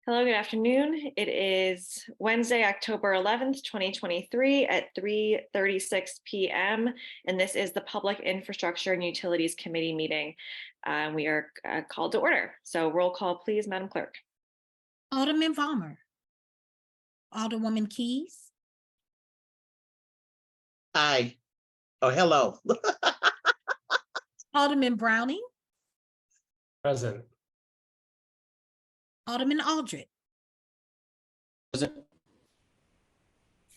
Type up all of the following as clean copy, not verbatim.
Hello, good afternoon. It is Wednesday, October 11th, 2023 at 3:36 p.m. And this is the Public Infrastructure and Utilities Committee meeting. We are called to order. So roll call, please, Madam Clerk. Alderman Vollmer. Alderwoman Keys. Aye. Oh, hello. Alderman Browning. Present. Alderman Aldred. Present.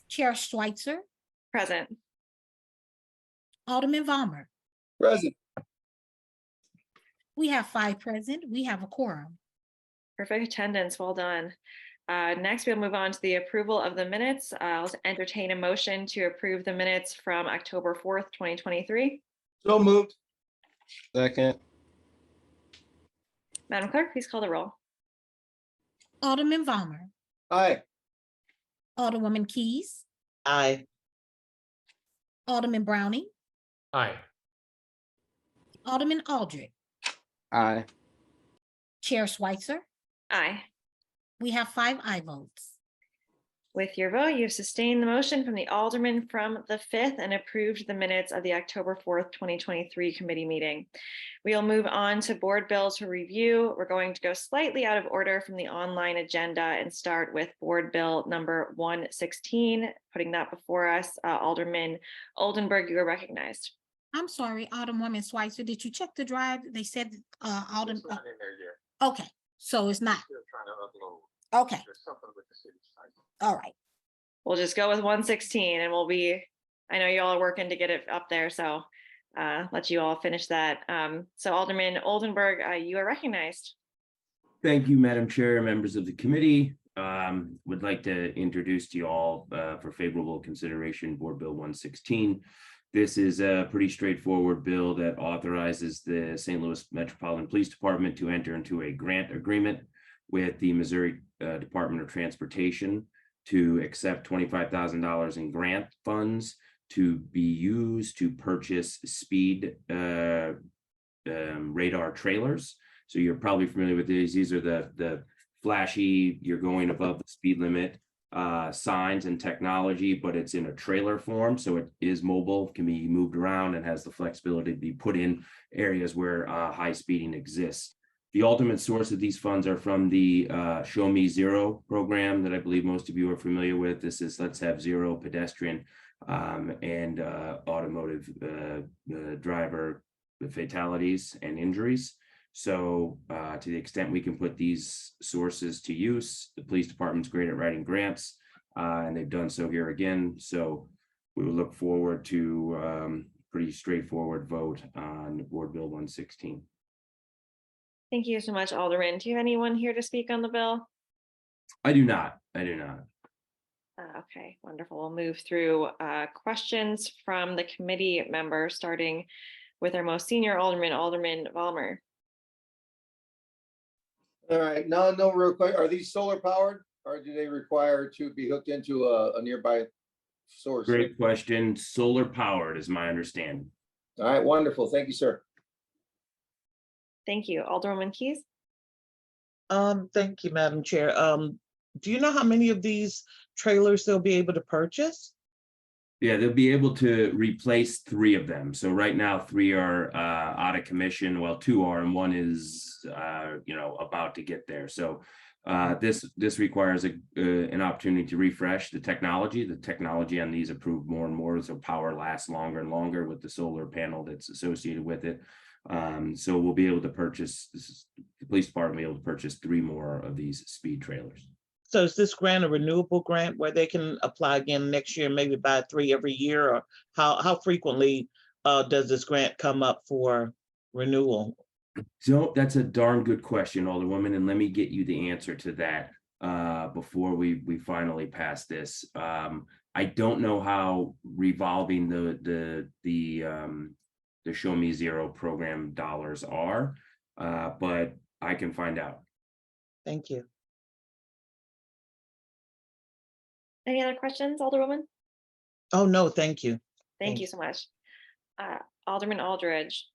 Chair Schweitzer. Present. Alderman Vollmer. Present. We have 5 present. We have a quorum. Perfect attendance. Well done. Next, we'll move on to the approval of the minutes. I'll entertain a motion to approve the minutes from October 4th, 2023. So moved. Second. Madam Clerk, please call the roll. Alderman Vollmer. Aye. Alderwoman Keys. Aye. Alderman Browning. Aye. Alderman Aldred. Aye. Chair Schweitzer. Aye. We have 5 aye votes. With your vote, you've sustained the motion from the Alderman from the 5th and approved the minutes of the October 4th, 2023 committee meeting. We'll move on to board bills for review. We're going to go slightly out of order from the online agenda and start with board bill number 116. Putting that before us, Alderman Oldenburg, you are recognized. I'm sorry, Alderwoman Schweitzer, did you check the drive? They said Alderman. It's not in there yet. Okay, so it's not. Still trying to upload. Okay, There's something with the city site. all right. We'll just go with 116 and I know you all are working to get it up there, so let you all finish that. So Alderman Oldenburg, you are recognized. Thank you, Madam Chair, members of the committee. Would like to introduce to you all for favorable consideration Board Bill 116. This is a pretty straightforward bill that authorizes the St. Louis Metropolitan Police Department to enter into a grant agreement with the Missouri Department of Transportation to accept $25,000 in grant funds to be used to purchase speed radar trailers. So you're probably familiar with these. These are the flashy, you're going above the speed limit signs and technology, but it's in a trailer form. So it is mobile, can be moved around, and has the flexibility to be put in areas where high speeding exists. The ultimate source of these funds are from the Show Me Zero program that I believe most of you are familiar with. This is Let's Have Zero pedestrian and automotive driver fatalities and injuries. So to the extent we can put these sources to use, the police department's great at writing grants, and they've done so here again. So we will look forward to pretty straightforward vote on Board Bill 116. Thank you so much, Alderman. Do you have anyone here to speak on the bill? I do not. Okay, wonderful. We'll move through questions from the committee members, starting with our most senior Alderman, Alderman Vollmer. All right, no real quick. Are these solar powered or do they require to be hooked into a nearby source? Great question. Solar powered is my understanding. All right, wonderful. Thank you, sir. Thank you. Alderwoman Keys? Thank you, Madam Chair. Do you know how many of these trailers they'll be able to purchase? Yeah, they'll be able to replace 3 of them. So right now, 3 are out of commission. Well, 2 are, and 1 is, about to get there. So this requires an opportunity to refresh the technology. The technology on these improved more and more, so power lasts longer and longer with the solar panel that's associated with it. So we'll be able to purchase, the police department will be able to purchase 3 more of these speed trailers. So is this grant a renewable grant where they can apply again next year, maybe buy 3 every year? Or how frequently does this grant come up for renewal? So that's a darn good question, Alderwoman, and let me get you the answer to that before we finally pass this. I don't know how revolving the Show Me Zero program dollars are, but I can find out. Thank you. Any other questions, Alderwoman? Oh, no, thank you. Thank you so much. Alderman Aldridge.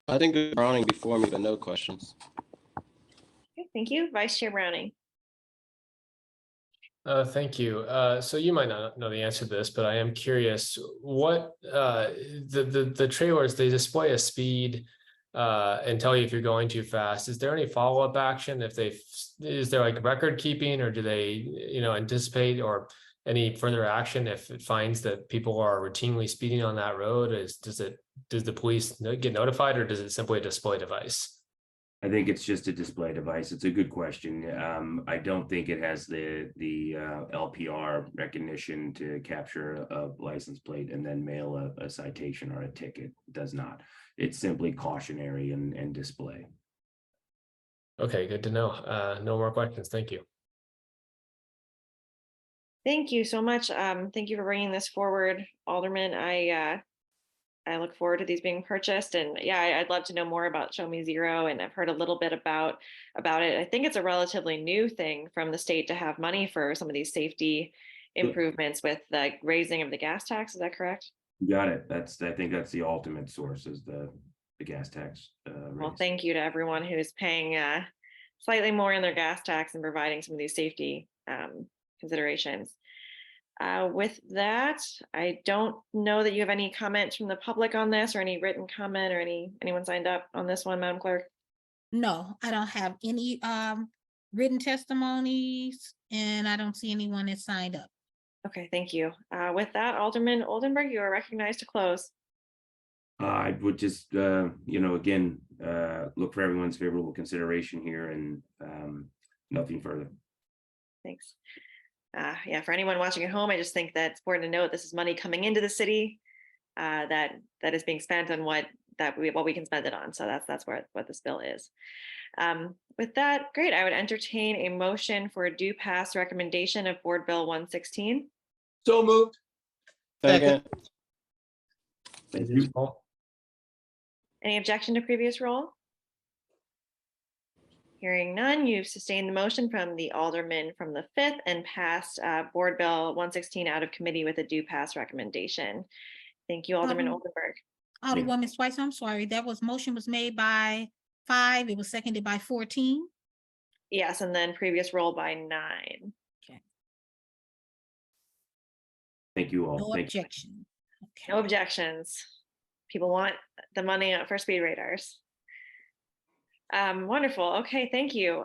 I think Browning before me, but no questions. Thank you. Vice Chair Browning. Thank you. So you might not know the answer to this, but I am curious, what the trailers, they display a speed and tell you if you're going too fast. Is there any follow-up action if is there like record keeping, or do they, anticipate or any further action if it finds that people are routinely speeding on that road? Does the police get notified, or does it simply a display device? I think it's just a display device. It's a good question. I don't think it has the LPR recognition to capture a license plate and then mail a citation or a ticket. It does not. It's simply cautionary and display. Okay, good to know. No more questions. Thank you. Thank you so much. Thank you for bringing this forward, Alderman. I look forward to these being purchased, and yeah, I'd love to know more about Show Me Zero, and I've heard a little bit about it. I think it's a relatively new thing from the state to have money for some of these safety improvements with the raising of the gas tax. Is that correct? You got it. I think that's the ultimate source, is the gas tax. Well, raise. thank you to everyone who's paying slightly more in their gas tax and providing some of these safety considerations. With that, I don't know that you have any comments from the public on this, or any written comment, or anyone signed up on this one, Madam Clerk? No, I don't have any written testimonies, and I don't see anyone that signed up. Okay, thank you. With that, Alderman Oldenburg, you are recognized to close. I would just, again, look for everyone's favorable consideration here, and nothing further. Thanks. Yeah, for anyone watching at home, I just think that it's important to note this is money coming into the city that is being spent on what we can spend it on. So that's what this bill is. With that, great. I would entertain a motion for a due pass recommendation of Board Bill 116. So moved. Second. Thank you. Any objection to previous roll? Hearing none, you've sustained the motion from the Alderman from the 5th and passed Board Bill 116 out of committee with a due pass recommendation. Thank you, Alderman Oldenburg. Alderwoman Schweitzer, I'm sorry, motion was made by 5, it was seconded by 14. Yes, and then previous roll by 9. Thank you all. No Thank you. objection. Okay. No objections. People want the money for speed radars. Wonderful. Okay, thank you.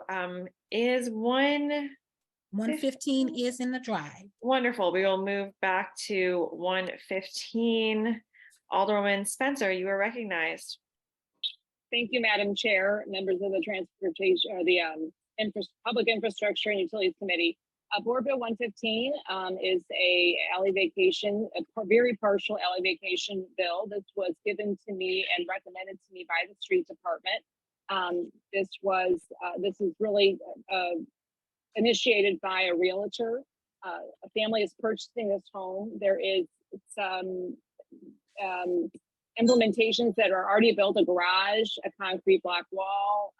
Is 115 is in the drive. wonderful. We will move back to 115. Alderwoman Spencer, you are recognized. Thank you, Madam Chair, members of the Transportation or the Public Infrastructure and Utilities Committee. Board Bill 115 is a very partial alley vacation bill. This was given to me and recommended to me by the Street Department. This is really initiated by a realtor. A family is purchasing this home. There is some implementations that are already built: a garage, a concrete block wall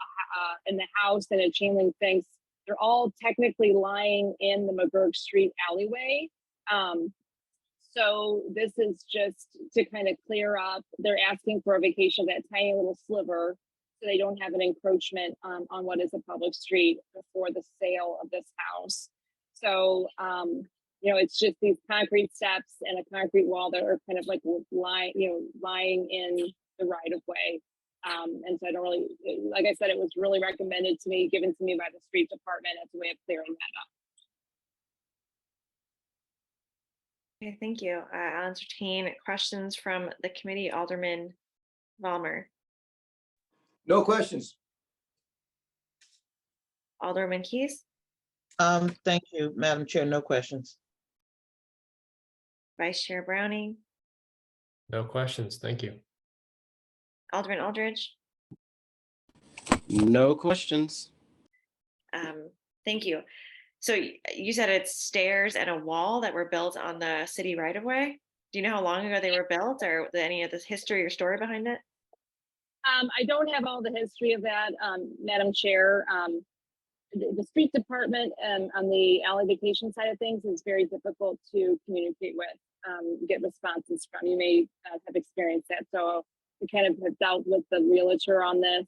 in the house, and a chain link fence. They're all technically lying in the McGurk Street alleyway. So this is just to kind of clear up. They're asking for a vacation of that tiny little sliver, so they don't have an encroachment on what is a public street before the sale of this house. So, it's just these concrete steps and a concrete wall that are kind of like lying in the right of way. And so I don't really, like I said, it was really recommended to me, given to me by the Street Department as a way of clearing that up. Okay, thank you. I'll entertain questions from the committee. Alderman Vollmer. No questions. Alderman Keys. Thank you, Madam Chair. No questions. Vice Chair Browning. No questions. Thank you. Alderman Aldridge. No questions. Thank you. So you said it's stairs and a wall that were built on the city right of way. Do you know how long ago they were built, or any of this history or story behind it? I don't have all the history of that, Madam Chair. The Street Department on the alley vacation side of things is very difficult to communicate with, get responses from. You may have experienced that. So we kind of have dealt with the realtor on this,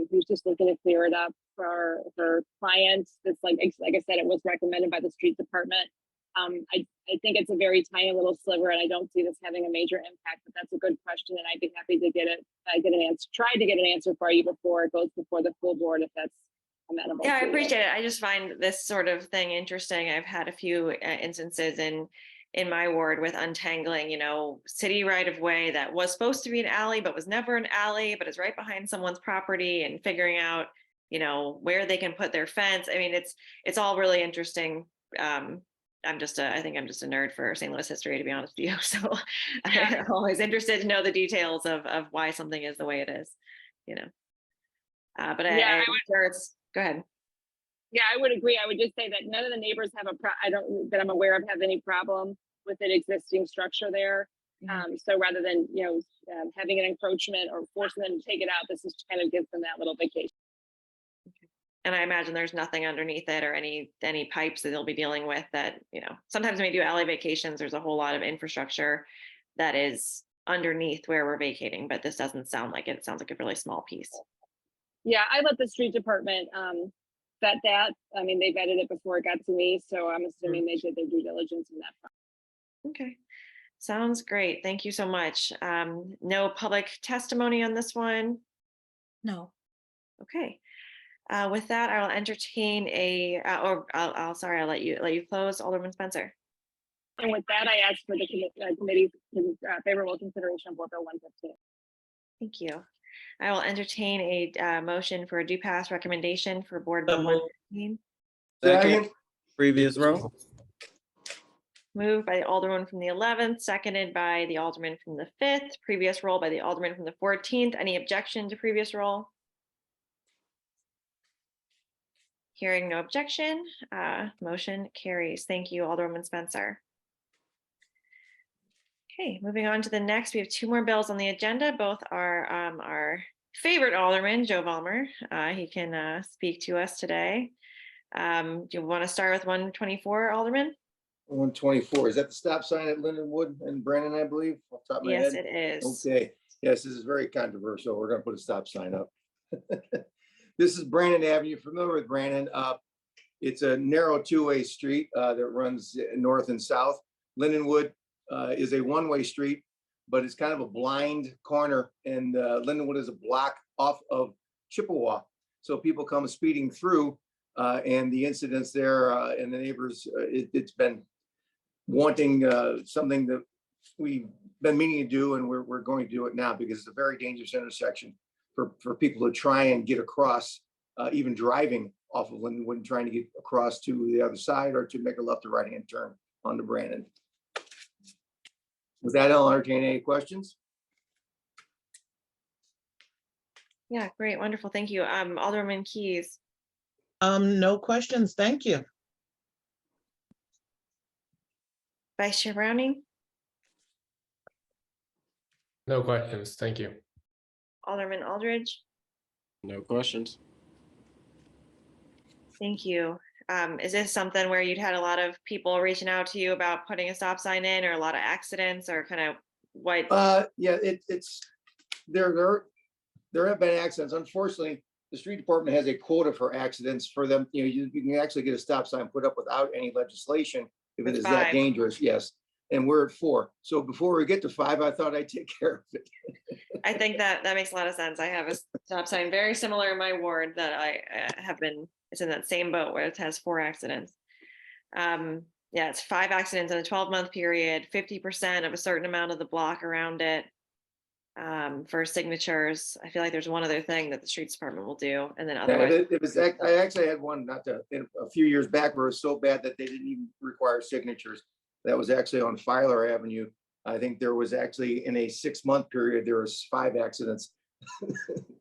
who's just looking to clear it up. for her client. It's like I said, it was recommended by the street department. I think it's a very tiny little sliver, and I don't see this having a major impact, but that's a good question, and I'd be happy to get an answer, try to get an answer for you before it goes before the full board, if that's amenable. Yeah, I to you. appreciate it. I just find this sort of thing interesting. I've had a few instances in my ward with untangling, city right of way that was supposed to be an alley, but was never an alley, but is right behind someone's property, and figuring out, where they can put their fence. I mean, it's all really interesting. I think I'm just a nerd for St. Louis history, to be honest with you. So I'm always interested to know the details of why something is the way it is, But I'm sure it's, go ahead. Yeah, I would agree. I would just say that none of the neighbors have that I'm aware of have any problem with an existing structure there. So rather than, having an encroachment or forcing them to take it out, this is kind of gives them that little vacation. And I imagine there's nothing underneath it or any pipes that they'll be dealing with that, sometimes when we do alley vacations, there's a whole lot of infrastructure that is underneath where we're vacating, but this doesn't sound like it. It sounds like a really small piece. Yeah, I let the street department vet that. I mean, they vetted it before it got to me, so I'm assuming they did their due diligence in that front. Okay, sounds great. Thank you so much. No public testimony on this one? No. Okay. With that, I will entertain I'll let you close, Alderman Spencer. And with that, I ask for the committee's favorable consideration of Board Bill 115. Thank you. I will entertain a motion for a due pass recommendation for Board So Bill moved. 115. Second, previous row. Moved by the Alderman from the 11th, seconded by the Alderman from the 5th, previous roll by the Alderman from the 14th. Any objection to previous roll? Hearing no objection, motion carries. Thank you, Alderwoman Spencer. Okay, moving on to the next, we have two more bills on the agenda. Both are our favorite Alderman, Joe Vollmer. He can speak to us today. Do you want to start with 124, Alderman? 124, is that the stop sign at Lindenwood and Brandon, I believe, off the top of my Yes, head? it is. Okay, yes, this is very controversial. We're gonna put a stop sign up. This is Brandon Avenue. Familiar with Brandon? It's a narrow two-way street that runs north and south. Lindenwood is a one-way street, but it's kind of a blind corner, and Lindenwood is a block off of Chippewa. So people come speeding through, and the incidents there and the neighbors, it's been wanting something that we've been meaning to do, and we're going to do it now because it's a very dangerous intersection for people to try and get across, even driving off of Lindenwood and trying to get across to the other side or to make a left or right hand turn onto Brandon. With that, I'll entertain any questions. Yeah, great, wonderful, thank you. Alderman Keys. No questions, thank you. Vice Chair Browning, No questions. Thank you. Alderman Aldridge, No questions. thank you. Is this something where you'd had a lot of people reaching out to you about putting a stop sign in, or a lot of accidents, or kind of what? Yeah, it's there have been accidents. Unfortunately, the street department has a quota for accidents for them. You can actually get a stop sign put up without any legislation if it It's is that 5. dangerous. Yes. And we're at 4. So before we get to 5, I thought I'd take care of it. I think that makes a lot of sense. I have a stop sign very similar in my ward that I have been, it's in that same boat where it has 4 accidents. Yeah, it's 5 accidents in a 12-month period, 50% of a certain amount of the block around it. For signatures, I feel like there's one other thing that the streets department will do, and then Yeah, otherwise, I actually had one a few years back where it was so bad that they didn't even require signatures. That was actually on Filer Avenue. I think there was actually in a 6-month period, there was 5 accidents.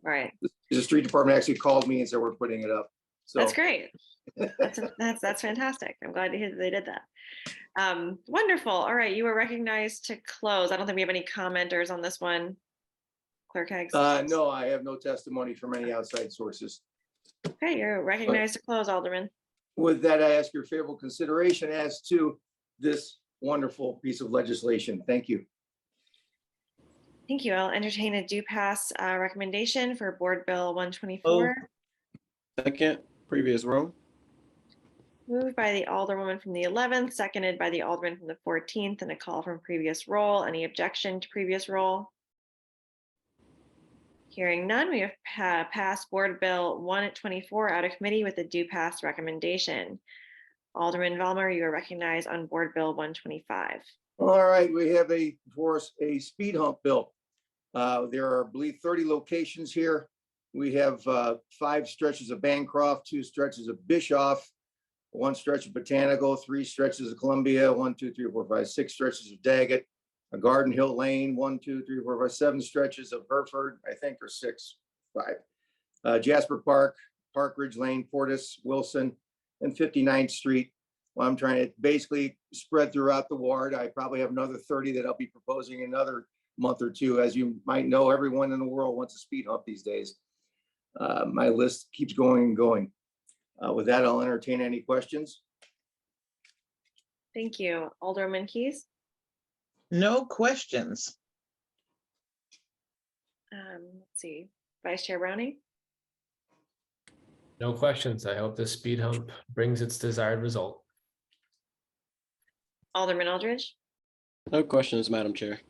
right. The street department actually called me and said, we're putting it up. So That's great. That's fantastic. I'm glad to hear that they did that. Wonderful. All right, you were recognized to close. I don't think we have any commenters on this one. Clerk Higgs. no, I have no testimony from any outside sources. Okay, you're recognized to close, Alderman. With that, I ask your favorable consideration as to this wonderful piece of legislation. Thank you. Thank you. I'll entertain a due pass recommendation for Board Bill 124. Second, previous row. Moved by the Alderwoman from the 11th, seconded by the Alderman from the 14th, and a call from previous roll. Any objection to previous roll? Hearing none, we have passed Board Bill 124 out of committee with a due pass recommendation. Alderman Valmer, you are recognized on Board Bill 125. All right, we have for us a speed hump bill. There are, I believe, 30 locations here. We have 5 stretches of Bancroft, 2 stretches of Bischoff, 1 stretch of Botanical, 3 stretches of Columbia, 1, 2, 3, 4, 5, 6 stretches of Daggett, a Garden Hill Lane, 1, 2, 3, 4, 5, 7 stretches of Hereford, I think, or 6, 5. Jasper Park, Park Ridge Lane, Portis, Wilson, and 59th Street. Well, I'm trying to basically spread throughout the ward. I probably have another 30 that I'll be proposing in another month or two. As you might know, everyone in the world wants a speed hump these days. My list keeps going and going. With that, I'll entertain any questions. Thank you. Alderman Keys. No questions. Let's see, Vice Chair Browning. No questions. I hope this speed hump brings its desired result. Alderman Aldridge. No questions, Madam Chair.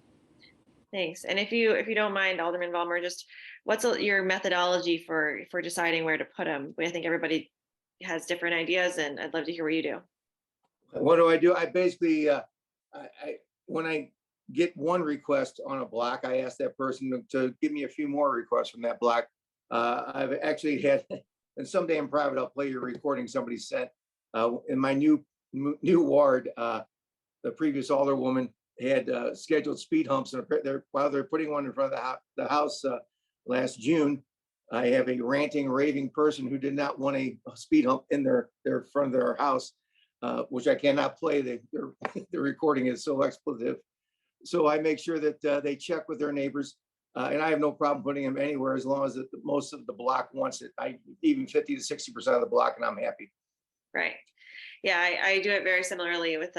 Thanks. And if you don't mind, Alderman Valmer, just what's your methodology for deciding where to put them? I think everybody has different ideas, and I'd love to hear what you do. What do? I basically, when I get one request on a block, I ask that person to give me a few more requests from that block. I've actually had, and someday in private, I'll play your recording somebody sent. In my new ward, the previous alderwoman had scheduled speed humps, and while they're putting one in front of the house last June, I have a ranting, raving person who did not want a speed hump in their front of their house, which I cannot play. The recording is so expletive. So I make sure that they check with their neighbors, and I have no problem putting them anywhere as long as most of the block wants it. Even 50 to 60% of the block, and I'm happy. Right. Yeah, I do it very similarly with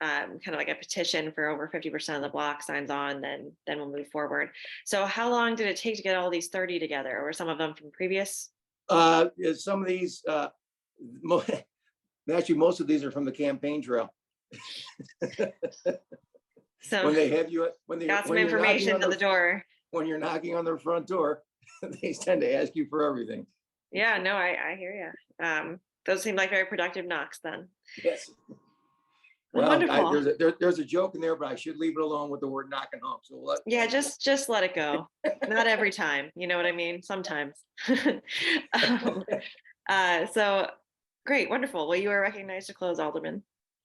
kind of like a petition for over 50% of the block signs on, then we'll move forward. So how long did it take to get all these 30 together? Or some of them from previous? Some of these, actually, most of these are from the campaign trail. So when they have you, got some information to the door. When you're knocking on their front door, they tend to ask you for everything. Yeah, no, I hear you. Those seem like very productive knocks then. Yes. Well, wonderful. There's a joke in there, but I should leave it alone with the word knock and hump. So yeah, just let it go. Not every time, you know what I mean? Sometimes. So great, wonderful. Well, you are recognized to close, Alderman.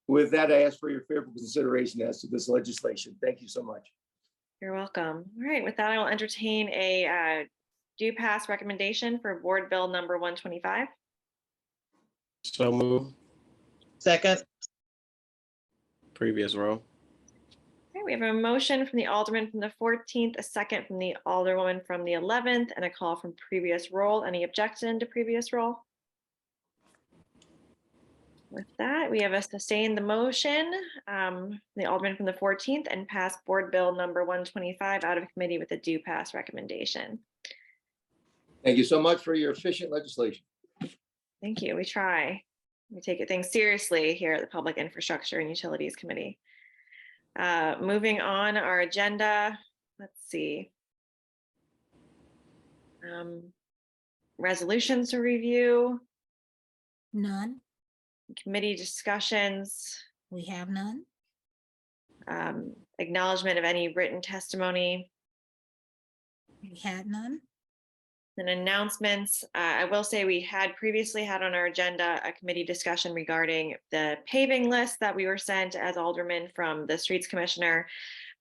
With that, I ask for your favorable consideration as to this legislation. Thank you so much. You're welcome. All right, with that, I will entertain a due pass recommendation for Board Bill number 125. So move. Second. Previous row. Okay, we have a motion from the Alderman from the 14th, a second from the Alderwoman from the 11th, and a call from previous roll. Any objection to previous roll? With that, we have a sustain the motion, the Alderman from the 14th, and pass Board Bill number 125 out of committee with a due pass recommendation. Thank you so much for your efficient legislation. Thank you. We try. We take things seriously here at the Public Infrastructure and Utilities Committee. Moving on our agenda, let's see. Resolutions to review. None. Committee discussions. We have none. Acknowledgement of any written testimony. We had none. And announcements. I will say we had previously had on our agenda a committee discussion regarding the paving list that we were sent as aldermen from the Streets Commissioner.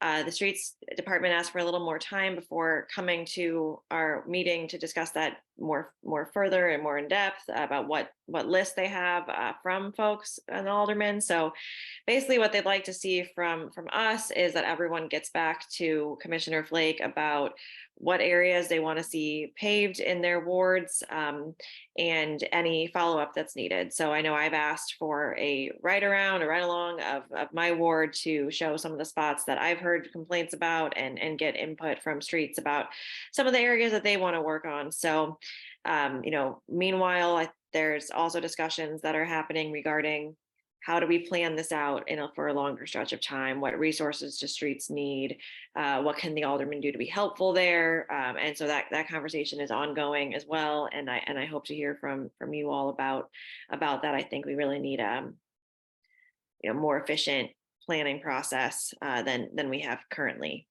The Streets Department asked for a little more time before coming to our meeting to discuss that more further and more in depth about what list they have from folks and aldermen. So basically what they'd like to see from us is that everyone gets back to Commissioner Flake about what areas they want to see paved in their wards and any follow-up that's needed. So I know I've asked for a ride along of my ward to show some of the spots that I've heard complaints about and get input from Streets about some of the areas that they want to work on. So Meanwhile, there's also discussions that are happening regarding how do we plan this out for a longer stretch of time? What resources do streets need? What can the aldermen do to be helpful there? And so that conversation is ongoing as well. And I hope to hear from you all about that. I think we really need more efficient planning process than we have currently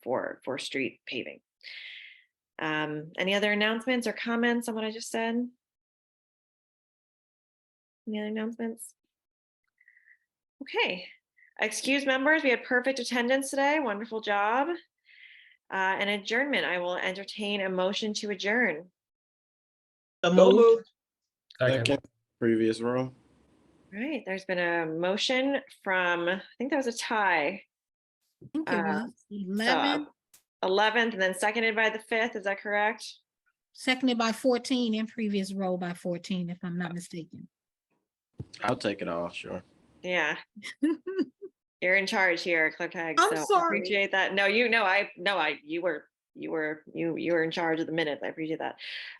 for street paving. Any other announcements or comments on what I just said? Any other announcements? Okay, excuse members, we had perfect attendance today. Wonderful job. And adjournment, I will entertain a motion to adjourn. So So moved. moved. Second, previous room. All right, there's been a motion from, I think that was a tie. I think it was So 11, 11th and then seconded by the 5th, is that correct? seconded by 14, and previous row by 14, if I'm not mistaken. I'll take it off, sure. Yeah, you're in charge here, Clerk Hague. I'm So sorry. appreciate that. No, you were in charge of the minutes. I appreciate that.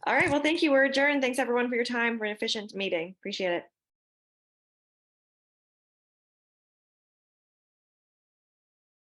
All right, well, thank you. We're adjourned. Thanks everyone for your time for an efficient meeting. Appreciate it.